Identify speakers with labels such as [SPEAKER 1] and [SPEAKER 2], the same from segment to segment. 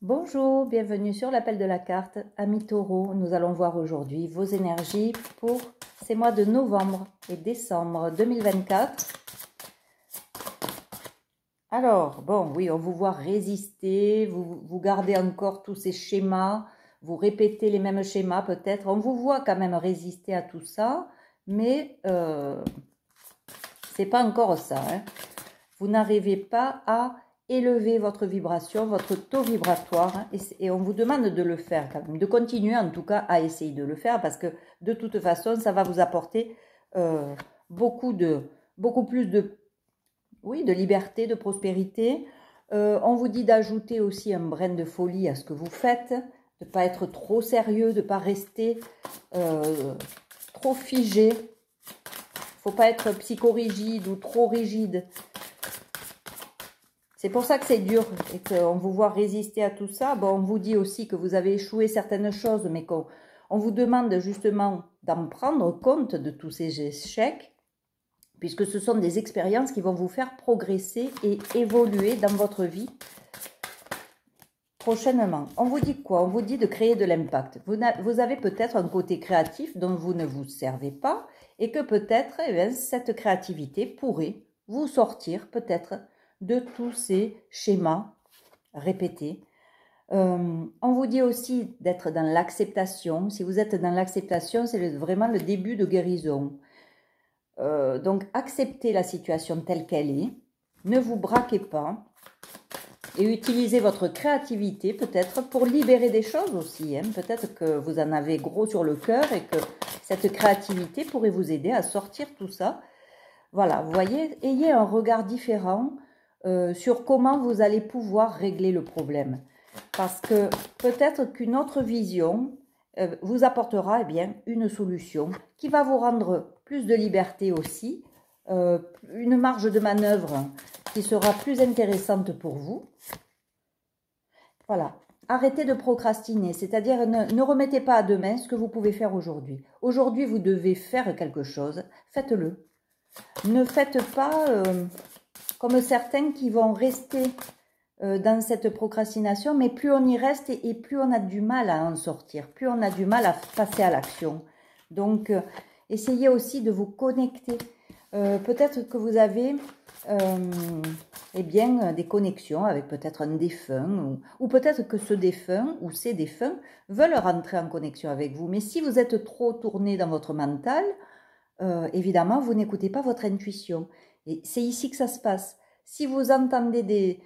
[SPEAKER 1] Bonjour, bienvenue sur l'appel de la carte. Amis Taureau, nous allons voir aujourd'hui vos énergies pour ces mois de novembre et décembre 2024. Alors, bon, oui, on vous voit résister, vous gardez encore tous ces schémas, vous répétez les mêmes schémas peut-être. On vous voit quand même résister à tout ça, mais c'est pas encore ça, hein. Vous n'arrivez pas à élever votre vibration, votre taux vibratoire, hein, et on vous demande de le faire quand même, de continuer en tout cas à essayer de le faire parce que de toute façon, ça va vous apporter beaucoup plus de liberté, de prospérité. On vous dit d'ajouter aussi un brin de folie à ce que vous faites, de ne pas être trop sérieux, de ne pas rester trop figé. Il ne faut pas être psychorigide ou trop rigide. C'est pour ça que c'est dur et qu'on vous voit résister à tout ça. Bon, on vous dit aussi que vous avez échoué certaines choses, mais qu'on vous demande justement d'en prendre compte de tous ces échecs, puisque ce sont des expériences qui vont vous faire progresser et évoluer dans votre vie prochainement. On vous dit quoi? On vous dit de créer de l'impact. Vous avez peut-être un côté créatif dont vous ne vous servez pas et que peut-être cette créativité pourrait vous sortir peut-être de tous ces schémas répétés. On vous dit aussi d'être dans l'acceptation. Si vous êtes dans l'acceptation, c'est vraiment le début de guérison. Donc, acceptez la situation telle qu'elle est. Ne vous braquez pas. Et utilisez votre créativité peut-être pour libérer des choses aussi. Hein. Peut-être que vous en avez gros sur le cœur et que cette créativité pourrait vous aider à sortir tout ça. Voilà, vous voyez, ayez un regard différent sur comment vous allez pouvoir régler le problème. Parce que peut-être qu'une autre vision vous apportera une solution qui va vous rendre plus de liberté aussi, une marge de manœuvre qui sera plus intéressante pour vous. Voilà, arrêtez de procrastiner, c'est-à-dire ne remettez pas à demain ce que vous pouvez faire aujourd'hui. Aujourd'hui, vous devez faire quelque chose, faites-le. Ne faites pas comme certains qui vont rester dans cette procrastination, mais plus on y reste et plus on a du mal à en sortir, plus on a du mal à passer à l'action. Donc, essayez aussi de vous connecter. Peut-être que vous avez des connexions avec peut-être un défunt, ou peut-être que ce défunt ou ces défunts veulent rentrer en connexion avec vous. Mais si vous êtes trop tourné dans votre mental, évidemment, vous n'écoutez pas votre intuition. Et c'est ici que ça se passe. Si vous entendez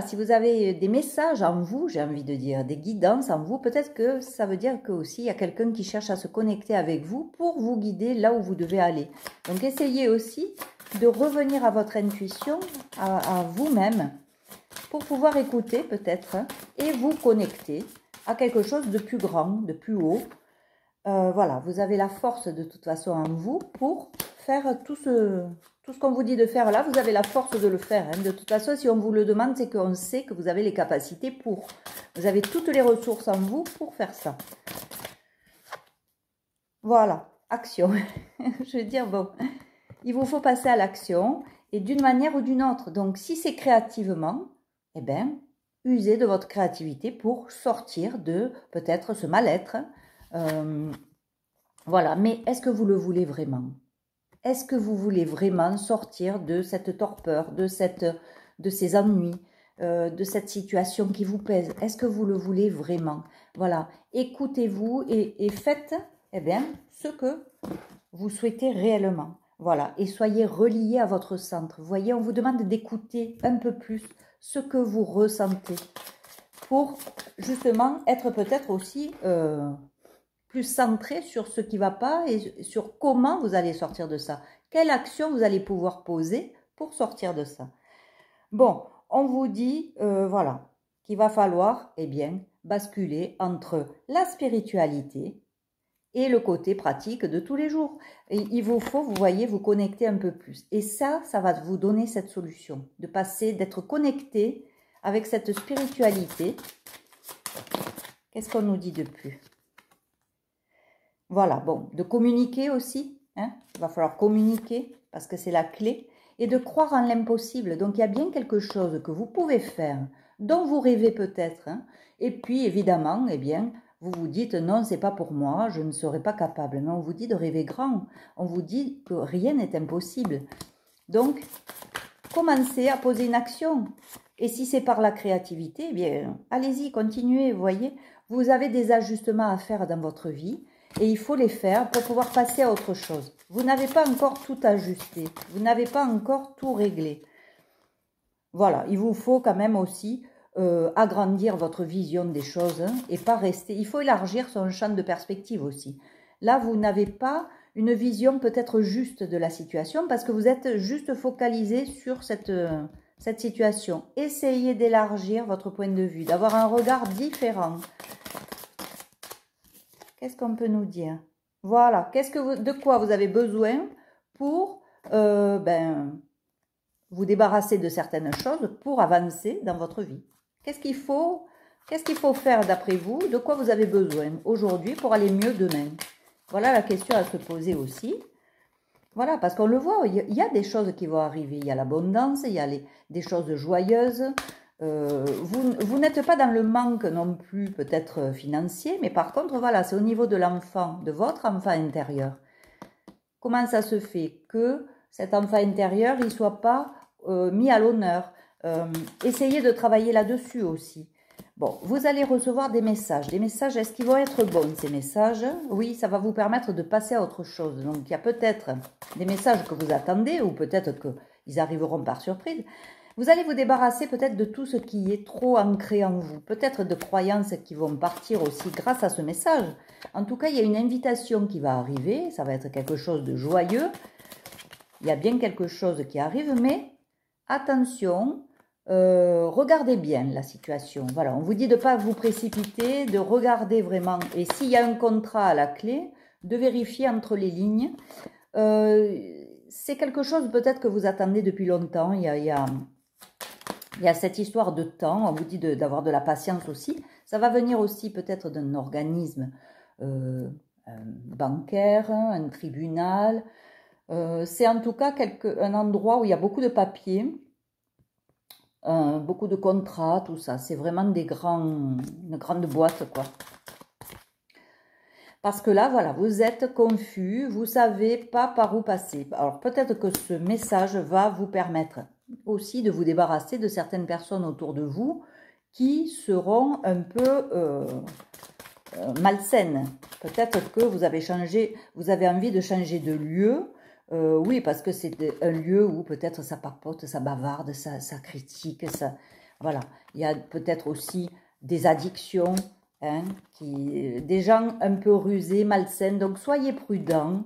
[SPEAKER 1] si vous avez des messages en vous, j'ai envie de dire, des guidances en vous, peut-être que ça veut dire que aussi il y a quelqu'un qui cherche à se connecter avec vous pour vous guider là où vous devez aller. Donc essayez aussi de revenir à votre intuition, à vous-même, pour pouvoir écouter peut-être et vous connecter à quelque chose de plus grand, de plus haut. Voilà, vous avez la force de toute façon en vous pour faire tout ce qu'on vous dit de faire là, vous avez la force de le faire. Hein. De toute façon, si on vous le demande, c'est qu'on sait que vous avez les capacités pour. Vous avez toutes les ressources en vous pour faire ça. Voilà, action. Je veux dire, bon, il vous faut passer à l'action et d'une manière ou d'une autre. Donc, si c'est créativement, usez de votre créativité pour sortir de peut-être ce mal-être. Voilà, mais est-ce que vous le voulez vraiment? Est-ce que vous voulez vraiment sortir de cette torpeur, de ces ennuis, de cette situation qui vous pèse? Est-ce que vous le voulez vraiment? Voilà, écoutez-vous et faites ce que vous souhaitez réellement. Voilà, et soyez reliés à votre centre. Vous voyez, on vous demande d'écouter un peu plus ce que vous ressentez pour justement être peut-être aussi plus centré sur ce qui ne va pas et sur comment vous allez sortir de ça. Quelle action vous allez pouvoir poser pour sortir de ça. Bon, on vous dit, qu'il va falloir, basculer entre la spiritualité et le côté pratique de tous les jours. Et il vous faut, vous voyez, vous connecter un peu plus. Et ça va vous donner cette solution, de passer, d'être connecté avec cette spiritualité. Qu'est-ce qu'on nous dit de plus ? Voilà, bon, de communiquer aussi, hein, il va falloir communiquer parce que c'est la clé, et de croire en l'impossible. Donc il y a bien quelque chose que vous pouvez faire dont vous rêvez peut-être. Hein. Et puis, évidemment, eh bien, vous vous dites, non, c'est pas pour moi, je ne serai pas capable. Mais on vous dit de rêver grand. On vous dit que rien n'est impossible. Donc, commencez à poser une action. Et si c'est par la créativité, eh bien, allez-y, continuez, vous voyez. Vous avez des ajustements à faire dans votre vie et il faut les faire pour pouvoir passer à autre chose. Vous n'avez pas encore tout ajusté, vous n'avez pas encore tout réglé. Voilà, il vous faut quand même aussi agrandir votre vision des choses hein, et pas rester. Il faut élargir son champ de perspective aussi. Là, vous n'avez pas une vision peut-être juste de la situation parce que vous êtes juste focalisé sur cette situation. Essayez d'élargir votre point de vue, d'avoir un regard différent. Qu'est-ce qu'on peut nous dire? Voilà, de quoi vous avez besoin pour vous débarrasser de certaines choses pour avancer dans votre vie. Qu'est-ce qu'il faut faire d'après vous? De quoi vous avez besoin aujourd'hui pour aller mieux demain? Voilà la question à se poser aussi. Voilà, parce qu'on le voit, il y a des choses qui vont arriver. Il y a l'abondance, il y a des choses joyeuses. Vous n'êtes pas dans le manque non plus peut-être financier, mais par contre, voilà, c'est au niveau de l'enfant, de votre enfant intérieur. Comment ça se fait que cet enfant intérieur, il ne soit pas mis à l'honneur? Essayez de travailler là-dessus aussi. Bon, vous allez recevoir des messages. Des messages, est-ce qu'ils vont être bons, ces messages? Oui, ça va vous permettre de passer à autre chose. Donc, il y a peut-être des messages que vous attendez ou peut-être qu'ils arriveront par surprise. Vous allez vous débarrasser peut-être de tout ce qui est trop ancré en vous. Peut-être de croyances qui vont partir aussi grâce à ce message. En tout cas, il y a une invitation qui va arriver. Ça va être quelque chose de joyeux. Il y a bien quelque chose qui arrive, mais attention, regardez bien la situation. Voilà, on vous dit de ne pas vous précipiter, de regarder vraiment. Et s'il y a un contrat à la clé, de vérifier entre les lignes. C'est quelque chose peut-être que vous attendez depuis longtemps. Il y a cette histoire de temps. On vous dit d'avoir de la patience aussi. Ça va venir aussi peut-être d'un organisme bancaire, un tribunal. C'est en tout cas un endroit où il y a beaucoup de papiers. Beaucoup de contrats, tout ça. C'est vraiment une grande boîte, quoi. Parce que là, voilà, vous êtes confus, vous ne savez pas par où passer. Alors, peut-être que ce message va vous permettre aussi de vous débarrasser de certaines personnes autour de vous qui seront un peu malsaines. Peut-être que vous avez envie de changer de lieu. Oui, parce que c'est un lieu où peut-être ça papote, ça bavarde, ça critique, voilà. Il y a peut-être aussi des addictions, hein, des gens un peu rusés, malsains. Donc soyez prudents,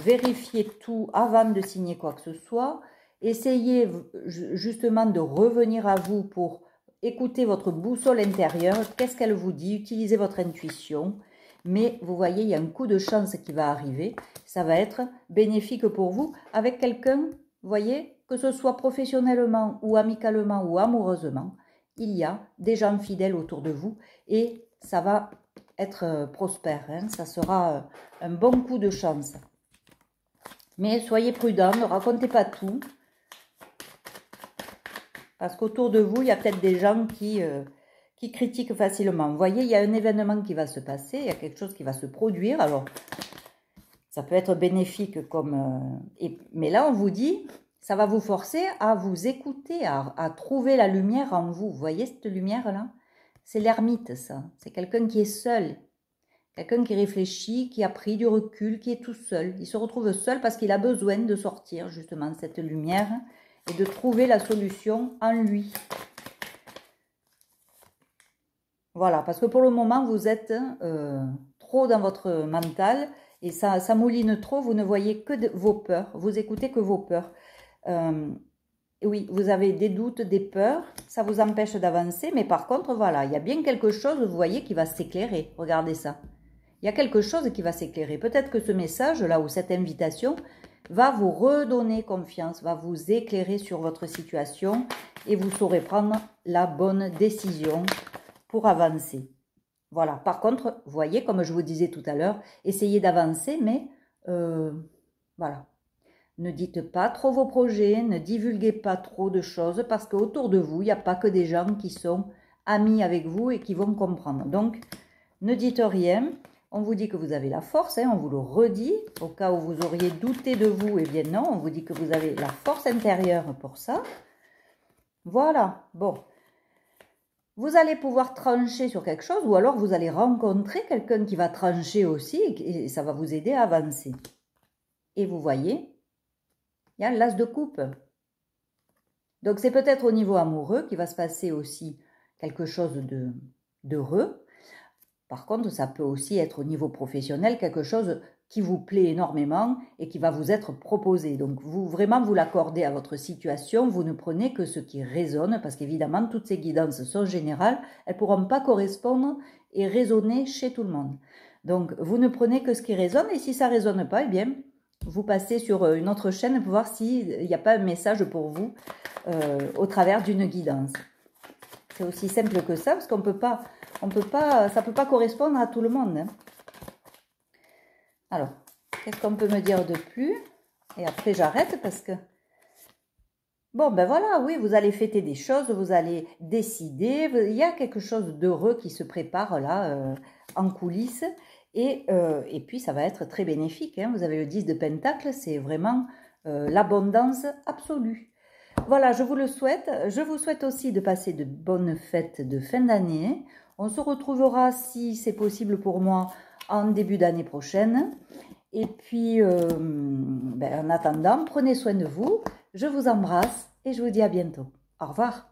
[SPEAKER 1] vérifiez tout avant de signer quoi que ce soit. Essayez justement de revenir à vous pour écouter votre boussole intérieure. Qu'est-ce qu'elle vous dit? Utilisez votre intuition. Mais vous voyez, il y a un coup de chance qui va arriver. Ça va être bénéfique pour vous avec quelqu'un, vous voyez, que ce soit professionnellement ou amicalement ou amoureusement. Il y a des gens fidèles autour de vous et ça va être prospère. Hein, ça sera un bon coup de chance. Mais soyez prudents, ne racontez pas tout. Parce qu'autour de vous, il y a peut-être des gens qui critiquent facilement. Vous voyez, il y a un événement qui va se passer, il y a quelque chose qui va se produire. Alors, ça peut être bénéfique comme... mais là, on vous dit, ça va vous forcer à vous écouter, à trouver la lumière en vous. Vous voyez cette lumière-là? C'est l'ermite, ça. C'est quelqu'un qui est seul. Quelqu'un qui réfléchit, qui a pris du recul, qui est tout seul. Il se retrouve seul parce qu'il a besoin de sortir, justement, de cette lumière et de trouver la solution en lui. Voilà, parce que pour le moment, vous êtes trop dans votre mental et ça mouline trop, vous ne voyez que vos peurs, vous écoutez que vos peurs. Oui, vous avez des doutes, des peurs, ça vous empêche d'avancer, mais par contre, voilà, il y a bien quelque chose, vous voyez, qui va s'éclairer. Regardez ça. Il y a quelque chose qui va s'éclairer. Peut-être que ce message, là, ou cette invitation, va vous redonner confiance, va vous éclairer sur votre situation et vous saurez prendre la bonne décision pour avancer. Voilà. Par contre, vous voyez, comme je vous disais tout à l'heure, essayez d'avancer, mais voilà. Ne dites pas trop vos projets, ne divulguez pas trop de choses parce qu'autour de vous, il n'y a pas que des gens qui sont amis avec vous et qui vont comprendre. Donc, ne dites rien. On vous dit que vous avez la force, hein, on vous le redit. Au cas où vous auriez douté de vous, eh bien non, on vous dit que vous avez la force intérieure pour ça. Voilà, bon. Vous allez pouvoir trancher sur quelque chose ou alors vous allez rencontrer quelqu'un qui va trancher aussi et ça va vous aider à avancer. Et vous voyez, il y a l'as de coupe. Donc c'est peut-être au niveau amoureux qu'il va se passer aussi quelque chose d'heureux. Par contre, ça peut aussi être au niveau professionnel quelque chose qui vous plaît énormément et qui va vous être proposé. Donc vous vraiment vous l'accordez à votre situation, vous ne prenez que ce qui résonne parce qu'évidemment toutes ces guidances sont générales, elles ne pourront pas correspondre et résonner chez tout le monde. Donc vous ne prenez que ce qui résonne et si ça ne résonne pas, eh bien vous passez sur une autre chaîne pour voir s'il n'y a pas un message pour vous au travers d'une guidance. C'est aussi simple que ça parce ça peut pas correspondre à tout le monde. Hein. Alors, qu'est-ce qu'on peut me dire de plus? Et après, j'arrête parce que... Bon, ben voilà, oui, vous allez fêter des choses, vous allez décider. Il y a quelque chose d'heureux qui se prépare là, en coulisses. Et puis, ça va être très bénéfique. Hein. Vous avez le 10 de Pentacle, c'est vraiment l'abondance absolue. Voilà, je vous le souhaite. Je vous souhaite aussi de passer de bonnes fêtes de fin d'année. On se retrouvera, si c'est possible pour moi, en début d'année prochaine. Et puis, en attendant, prenez soin de vous. Je vous embrasse et je vous dis à bientôt. Au revoir.